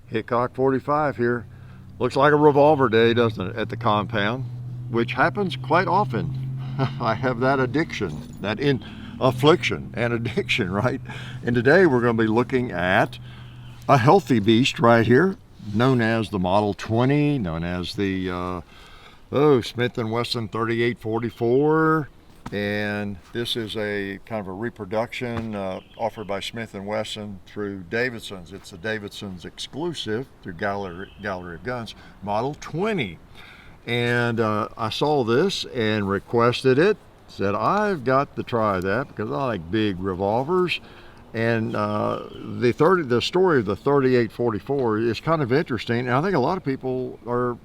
Hickok 45 here. Looks like a revolver day, doesn't it, at the compound, which happens quite often. I have that addiction, that affliction and addiction, right? And today we're going to be looking at a healthy beast right here, known as the Model 20, known as the Smith & Wesson 3844. And this is a kind of a reproduction offered by Smith & Wesson through Davidson's. It's a Davidson's exclusive through Gallery of Guns, Model 20. And I saw this and requested it. Said, I've got to try that because I like big revolvers. And the story of the 3844 is kind of interesting. And I think a lot of people are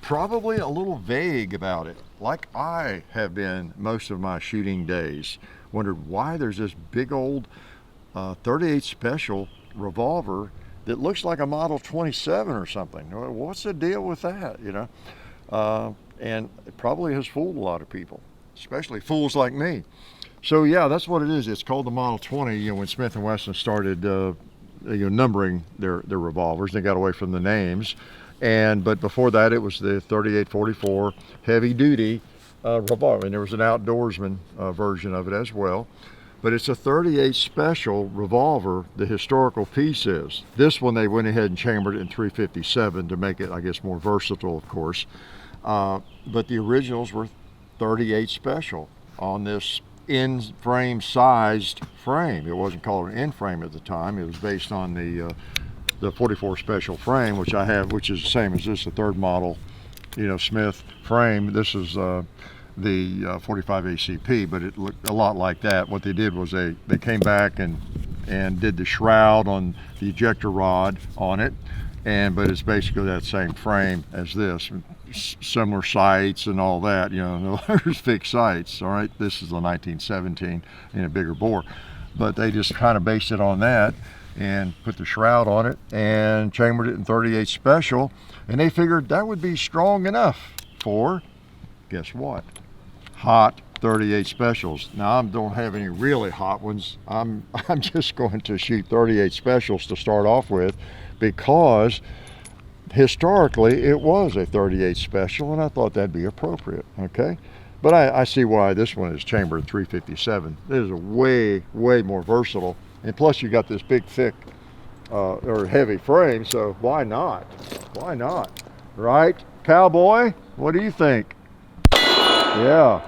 probably a little vague about it, like I have been most of my shooting days. Wondered why there's this big old 38 Special revolver that looks like a Model 27 or something. What's the deal with that, you know? And it probably has fooled a lot of people, especially fools like me. So yeah, that's what it is. It's called the Model 20. You know, when Smith & Wesson started numbering their revolvers, they got away from the names. But before that, it was the 3844 Heavy Duty revolver, and there was an outdoorsman version of it as well. But it's a 38 Special revolver. The historical piece is this one. They went ahead and chambered it in 357 to make it, I guess, more versatile, of course. But the originals were 38 Special on this in-frame sized frame. It wasn't called an in-frame at the time. It was based on the 44 Special frame, which I have, which is the same as this, the third model, Smith frame. This is the 45 ACP, but it looked a lot like that. What they did was they came back and did the shroud on the ejector rod on it, but it's basically that same frame as this, similar sights and all that. There's fixed sights. All right, this is the 1917 in a bigger bore, but they just kind of based it on that and put the shroud on it and chambered it in 38 Special, and they figured that would be strong enough for, guess what, hot 38 Specials. Now I don't have any really hot ones. I'm just going to shoot 38 Specials to start off with, because historically it was a 38 Special, and I thought that'd be appropriate. Okay, but I see why this one is chambered 357. It is a way more versatile. And plus you got this big, thick, or heavy frame, so why not? Why not? Right? Cowboy, what do you think? Yeah.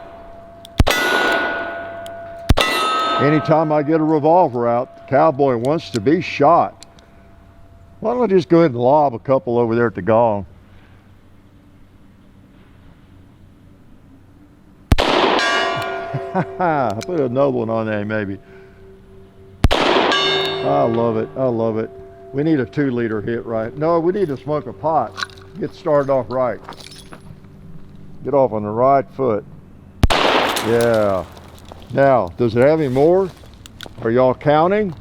Anytime I get a revolver out, the cowboy wants to be shot. Why don't I just go ahead and lob a couple over there at the gong? Put another one on there, maybe. I love it. I love it. We need a 2-liter hit, right? No, we need to smoke a pot. Get started off right. Get off on the right foot. Yeah. Now, does it have any more? Are y'all counting?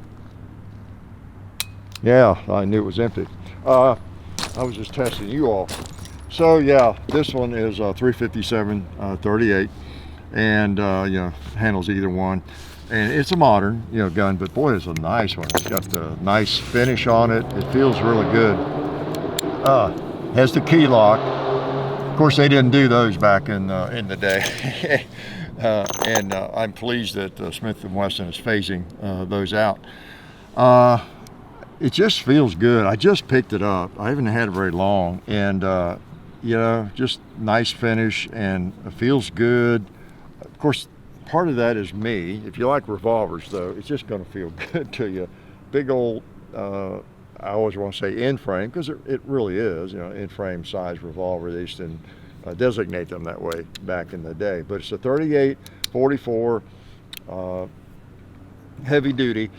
Yeah, I knew it was empty. I was just testing you all. So yeah, this one is 357 38, and handles either one. And it's a modern, gun, but boy, it's a nice one. It's got the nice finish on it. It feels really good. Has the key lock. Of course, they didn't do those back in the day. And I'm pleased that Smith & Wesson is phasing those out. It just feels good. I just picked it up. I haven't had it very long, and just nice finish, and it feels good. Of course, part of that is me. If you like revolvers, though, it's just going to feel good to you. Big old, I always want to say in-frame, because it really is, in-frame size revolver. They used to designate them that way back in the day. But it's a 38-44 heavy duty,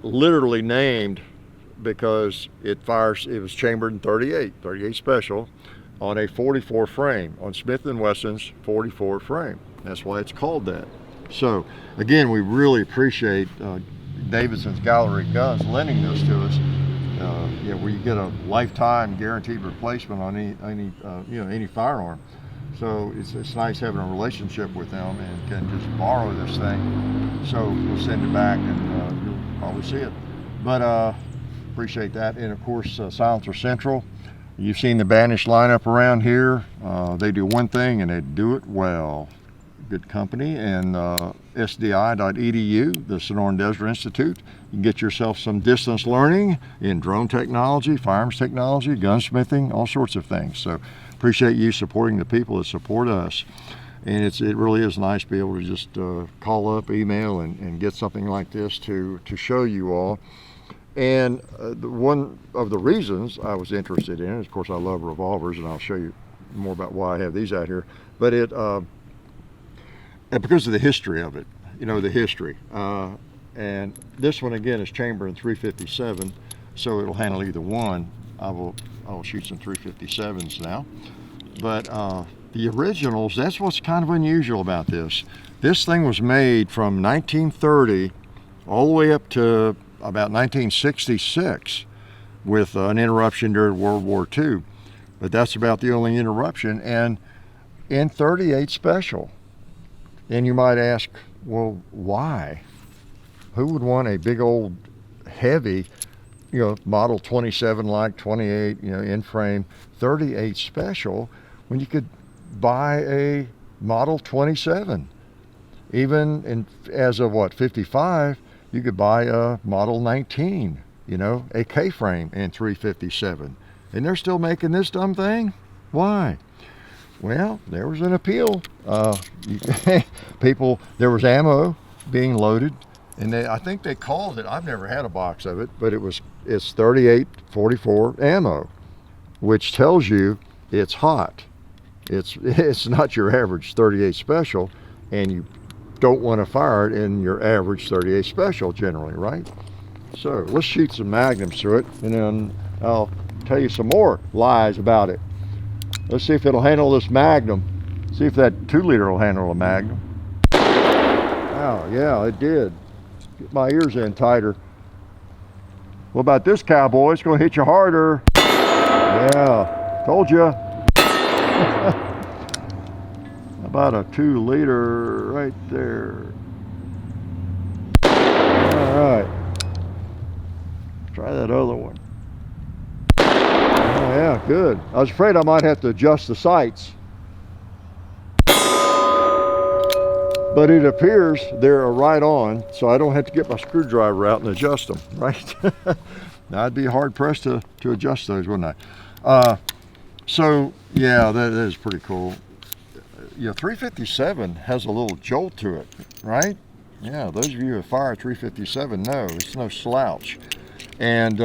literally named because it was chambered in 38 Special on a 44 frame, on Smith & Wesson's 44 frame. That's why it's called that. So again, we really appreciate Davidson's Gallery Guns lending this to us. Where you get a lifetime guaranteed replacement on any firearm. So it's nice having a relationship with them and can just borrow this thing. So we'll send it back and you'll probably see it. But appreciate that. And of course, Silencer Central. You've seen the Banish lineup around here. They do one thing and they do it well. Good company. And sdi.edu, the Sonoran Desert Institute. You can get yourself some distance learning in drone technology, firearms technology, gunsmithing, all sorts of things. So appreciate you supporting the people that support us. And it really is nice to be able to just call up, email, and get something like this to show you all. And one of the reasons I was interested in, of course, I love revolvers, and I'll show you more about why I have these out here. But and because of the history of it, you know, the history. And this one again is chamber in 357, so it'll handle either one. I will shoot some 357s now. But the originals, that's what's kind of unusual about this. This thing was made from 1930 all the way up to about 1966 with an interruption during World War II. But that's about the only interruption, and in 38 special. And you might ask, well, why? Who would want a big old heavy, you know, model 27 like 28, you know, in frame 38 special when you could buy a model 27? Even as of what, 55, you could buy a model 19, you know, a K-frame in 357. And they're still making this dumb thing? Why? Well, there was an appeal. People, there was ammo being loaded, and I think they called it, I've never had a box of it, but it's 38 44 ammo, which tells you it's hot. It's not your average 38 special, and you don't want to fire it in your average 38 special generally, right? So let's shoot some Magnums through it, and then I'll tell you some more lies about it. Let's see if it'll handle this Magnum. See if that 2-liter will handle a Magnum. Oh yeah, it did. Get my ears in tighter. What about this cowboy? It's going to hit you harder. Yeah, told you. About a 2-liter right there. All right. Try that other one. Oh yeah, good. I was afraid I might have to adjust the sights. But it appears they're right on, so I don't have to get my screwdriver out and adjust them, right? Now, I'd be hard pressed to adjust those, wouldn't I? So yeah, that is pretty cool. Yeah, 357 has a little jolt to it, right? Yeah, those of you who fire 357 know it's no slouch. And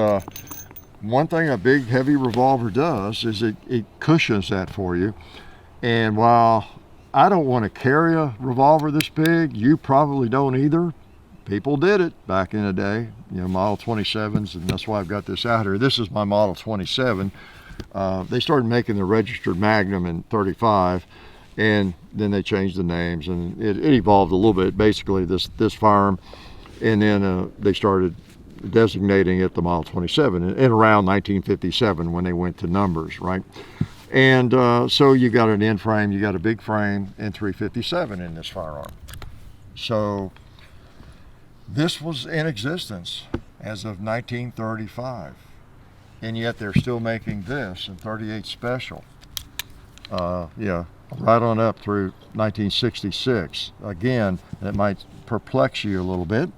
one thing a big heavy revolver does is it cushions that for you. And while I don't want to carry a revolver this big, you probably don't either. People did it back in the day, you know, model 27s, and that's why I've got this out here. This is my model 27. They started making the registered Magnum in 35, and then they changed the names, and it evolved a little bit. Basically, this firearm, and then they started designating it the model 27 in around 1957 when they went to numbers, right? And so you got an end frame, you got a big frame, and 357 in this firearm. So this was in existence as of 1935, and yet they're still making this in 38 special. Yeah, right on up through 1966. Again, that might perplex you a little bit.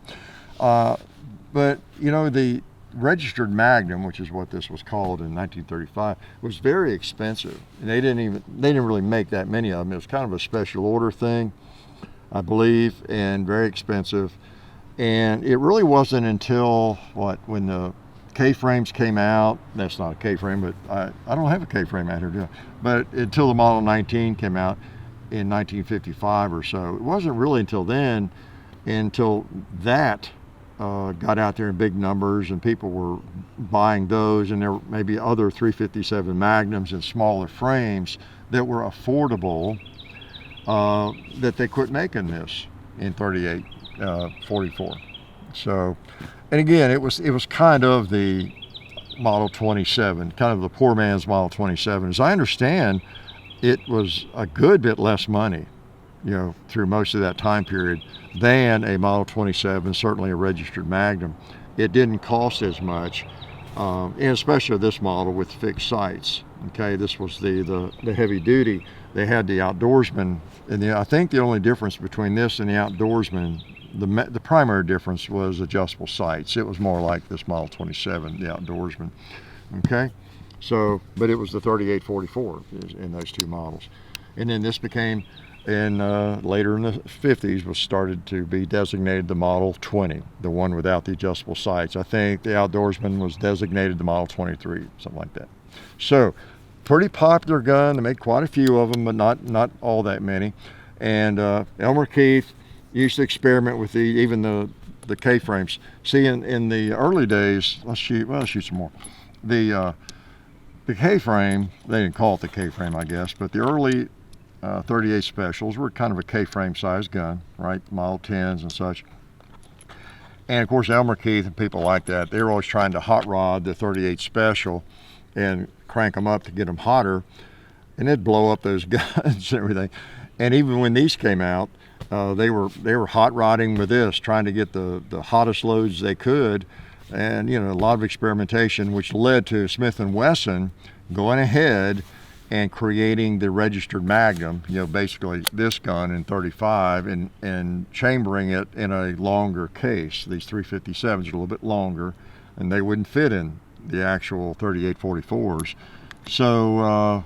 But you know, the registered Magnum, which is what this was called in 1935, was very expensive. And they didn't really make that many of them. It was kind of a special order thing, I believe, and very expensive. And it really wasn't until when the K-frames came out. That's not a K-frame, but I don't have a K-frame out here, do I? But until the Model 19 came out in 1955 or so. It wasn't really until then, until that got out there in big numbers and people were buying those, and there may be other 357 Magnums in smaller frames that were affordable, that they quit making this in 38 44. So, and again, it was kind of the Model 27, kind of the poor man's Model 27. As I understand, it was a good bit less money, you know, through most of that time period than a Model 27, certainly a registered Magnum. It didn't cost as much, and especially this model with fixed sights. Okay, this was the heavy duty. They had the outdoorsman, and I think the only difference between this and the outdoorsman, the primary difference was adjustable sights. It was more like this Model 27, the outdoorsman. Okay, so, but it was the 3844 in those two models. And then this became, later in the 50s, was started to be designated the Model 20, the one without the adjustable sights. I think the outdoorsman was designated the Model 23, something like that. So, pretty popular gun. They made quite a few of them, but not all that many. And Elmer Keith used to experiment with even the K-frames. See, in the early days, let's shoot some more. The K-frame, they didn't call it the K-frame, I guess, but the early 38 specials were kind of a K-frame size gun, right? Model 10s and such. And of course, Elmer Keith and people like that, they were always trying to hot rod the 38 special and crank them up to get them hotter, and it'd blow up those guns and everything. And even when these came out, they were hot rodding with this, trying to get the hottest loads they could, and a lot of experimentation, which led to Smith & Wesson going ahead and creating the registered Magnum, basically this gun in 35, and chambering it in a longer case. These 357s are a little bit longer, and they wouldn't fit in the actual 3844s. So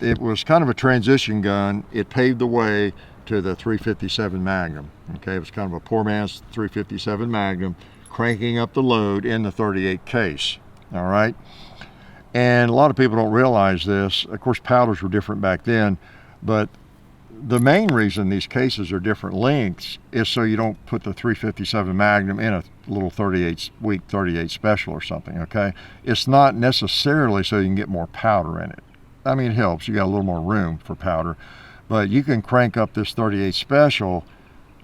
it was kind of a transition gun. It paved the way to the 357 Magnum. Okay, it was kind of a poor man's 357 Magnum, cranking up the load in the 38 case. All right. And a lot of people don't realize this. Of course, powders were different back then, but the main reason these cases are different lengths is so you don't put the 357 Magnum in a little 38 special or something, okay? It's not necessarily so you can get more powder in it. I mean, it helps. You got a little more room for powder, but you can crank up this 38 special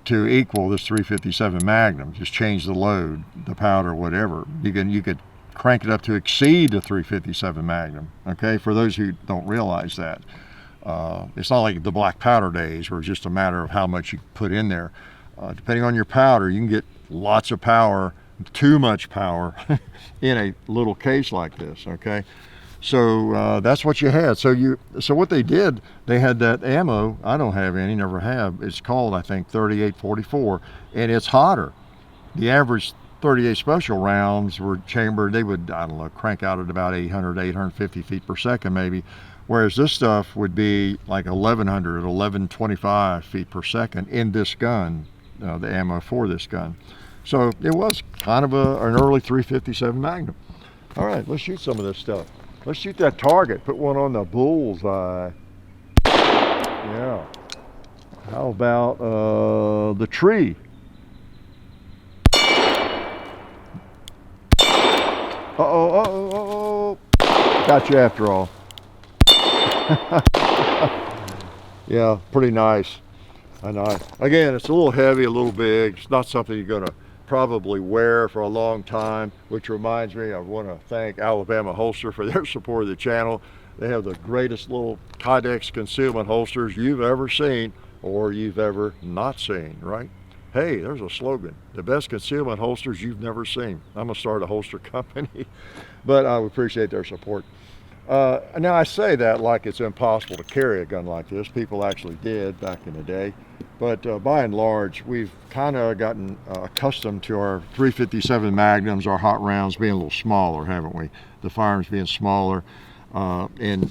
to equal this 357 Magnum. Just change the load, the powder, whatever. You could crank it up to exceed the 357 Magnum, okay? For those who don't realize that. It's not like the black powder days where it's just a matter of how much you put in there. Depending on your powder, you can get lots of power, too much power in a little case like this, okay? So that's what you had. So what they did, they had that ammo. I don't have any, never have. It's called, I think, 3844, and it's hotter. The average 38 special rounds were chambered, they would, I don't know, crank out at about 800, 850 feet per second maybe, whereas this stuff would be like 1100, 1125 feet per second in this gun, the ammo for this gun. So it was kind of an early 357 Magnum. All right, let's shoot some of this stuff. Let's shoot that target, put one on the bullseye. Yeah. How about the tree? Uh-oh. Got you after all. Yeah, pretty nice. I know. Again, it's a little heavy, a little big. It's not something you're going to probably wear for a long time, which reminds me, I want to thank Alabama Holster for their support of the channel. They have the greatest little Kydex concealment holsters you've ever seen or you've ever not seen, right? Hey, there's a slogan. The best concealment holsters you've never seen. I'm going to start a holster company, but I appreciate their support. Now, I say that like it's impossible to carry a gun like this. People actually did back in the day. But by and large, we've kind of gotten accustomed to our 357 Magnums, our hot rounds being a little smaller, haven't we? The firearms being smaller and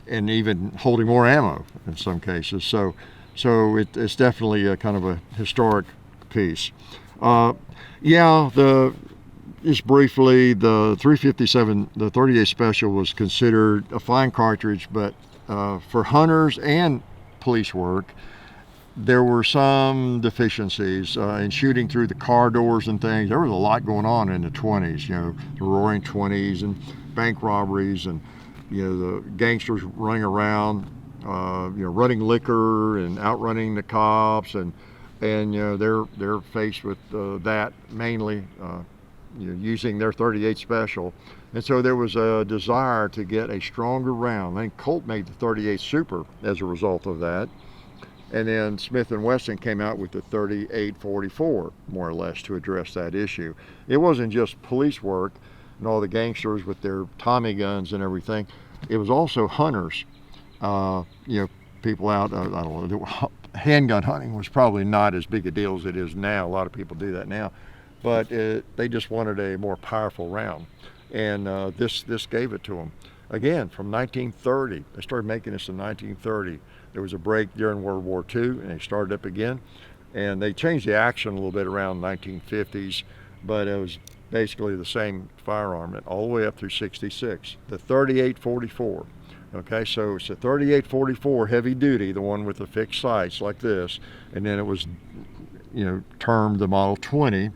even holding more ammo in some cases. So it's definitely a kind of a historic piece. Just briefly, the 357, the 38 Special was considered a fine cartridge, but for hunters and police work, there were some deficiencies in shooting through the car doors and things. There was a lot going on in the 20s, the roaring 20s and bank robberies and, the gangsters running around, running liquor and outrunning the cops and they're faced with that mainly, using their 38 Special. And so there was a desire to get a stronger round. I think Colt made the 38 Super as a result of that. And then Smith & Wesson came out with the 3844, more or less, to address that issue. It wasn't just police work. and all the gangsters with their Tommy guns and everything. It was also hunters, you know, people out, I don't know, handgun hunting was probably not as big a deal as it is now. A lot of people do that now, but they just wanted a more powerful round, and this gave it to them. Again, from 1930, they started making this in 1930. There was a break during World War II, and they started up again, and they changed the action a little bit around 1950s, but it was basically the same firearm all the way up through 66. The 3844. Okay, so it's a 3844 heavy duty, the one with the fixed sights like this, and then it was, you know, termed the Model 20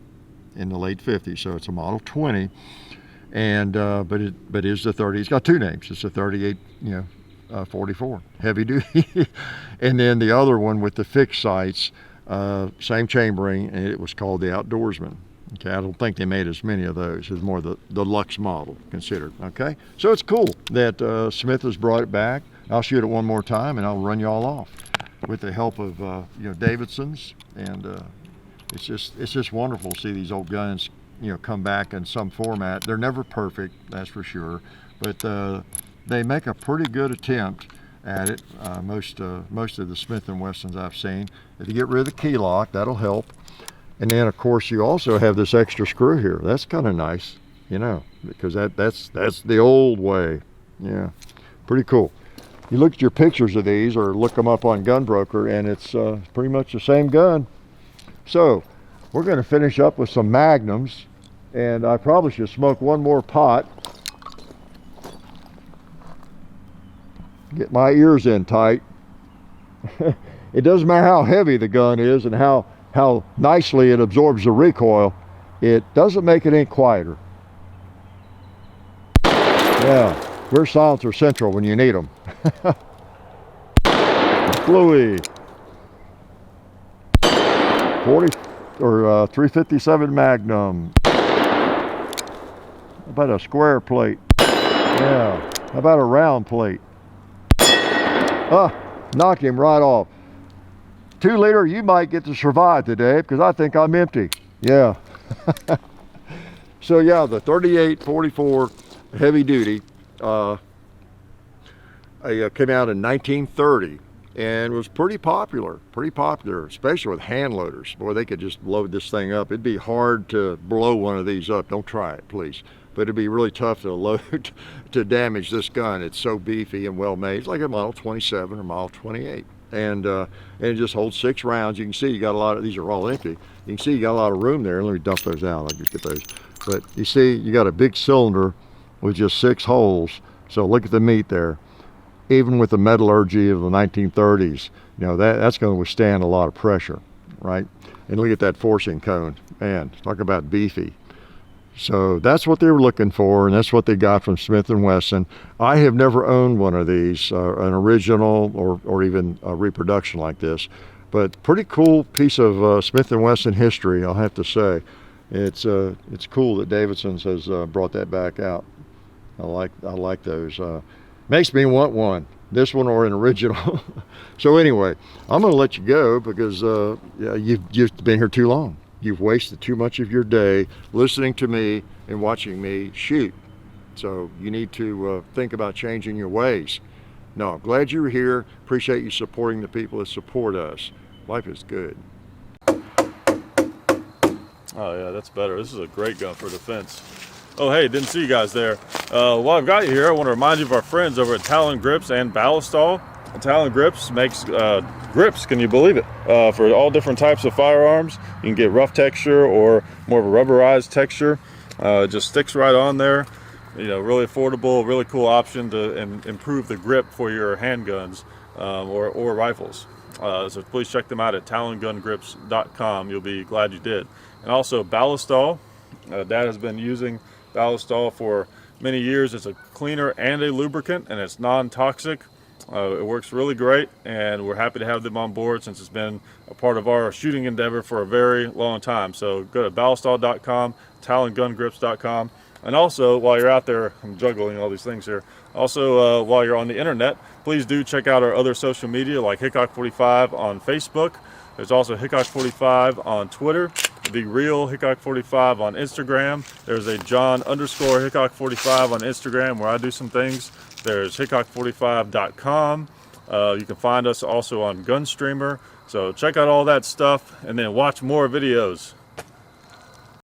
in the late 50s. So it's a Model 20, and but it is the 30. It's got two names. It's a 38, you know, 44 heavy duty, and then the other one with the fixed sights, same chambering, and it was called the Outdoorsman. Okay, I don't think they made as many of those. It's more the deluxe model considered. Okay, so it's cool that Smith has brought it back. I'll shoot it one more time and I'll run you all off with the help of you know, Davidsons, and it's just wonderful to see these old guns, you know, come back in some format. They're never perfect, that's for sure, but they make a pretty good attempt at it. Most of the Smith & Wessons I've seen. If you get rid of the key lock, that'll help. And then of course you also have this extra screw here. That's kind of nice, you know, because that's the old way. Yeah, pretty cool. You look at your pictures of these or look them up on Gunbroker, and it's pretty much the same gun. So we're going to finish up with some Magnums, and I probably should smoke one more pot. Get my ears in tight. It doesn't matter how heavy the gun is and how nicely it absorbs the recoil, it doesn't make it any quieter. Yeah, we're silencer central when you need them. Bluey. 40 or 357 Magnum. How about a square plate? Yeah. How about a round plate? Knocked him right off. 2 liter, you might get to survive today because I think I'm empty. Yeah. So yeah, the 3844 heavy duty came out in 1930 and was pretty popular, especially with hand loaders. Boy, they could just load this thing up. It'd be hard to blow one of these up. Don't try it, please. But it'd be really tough to load to damage this gun. It's so beefy and well made. It's like a Model 27 or Model 28. And it just holds 6 rounds. You can see you got a lot of, these are all empty. You can see you got a lot of room there. Let me dump those out. I'll just get those. But you see you got a big cylinder with just 6 holes. So look at the meat there. Even with the metallurgy of the 1930s, you know, that's going to withstand a lot of pressure, right? And look at that forcing cone. Man, talk about beefy. So that's what they were looking for, and that's what they got from Smith & Wesson. I have never owned one of these, an original or even a reproduction like this, but pretty cool piece of Smith & Wesson history, I'll have to say. It's cool that Davidson's has brought that back out. I like those. Makes me want one, this one or an original. So anyway, I'm going to let you go because you've just been here too long. You've wasted too much of your day listening to me and watching me shoot. So you need to think about changing your ways. No, I'm glad you're here. Appreciate you supporting the people that support us. Life is good. Oh yeah, that's better. This is a great gun for defense. Oh hey, didn't see you guys there. While I've got you here, I want to remind you of our friends over at Talon Grips and Ballistol. Talon Grips makes grips, can you believe it, for all different types of firearms. You can get rough texture or more of a rubberized texture. It just sticks right on there. You know, really affordable, really cool option to improve the grip for your handguns or rifles. So please check them out at talongungrips.com. You'll be glad you did. And also Ballistol. Dad has been using Ballistol for many years. It's a cleaner and a lubricant, and it's non-toxic. It works really great, and we're happy to have them on board since it's been a part of our shooting endeavor for a very long time. So go to ballistol.com, talongungrips.com. And also, while you're out there, I'm juggling all these things here. Also, while you're on the internet, please do check out our other social media like Hickok 45 on Facebook. There's also Hickok 45 on Twitter, The Real Hickok 45 on Instagram. There's a John_Hickok 45 on Instagram where I do some things. There's Hickok45.com. You can find us also on Gunstreamer. So check out all that stuff and then watch more videos.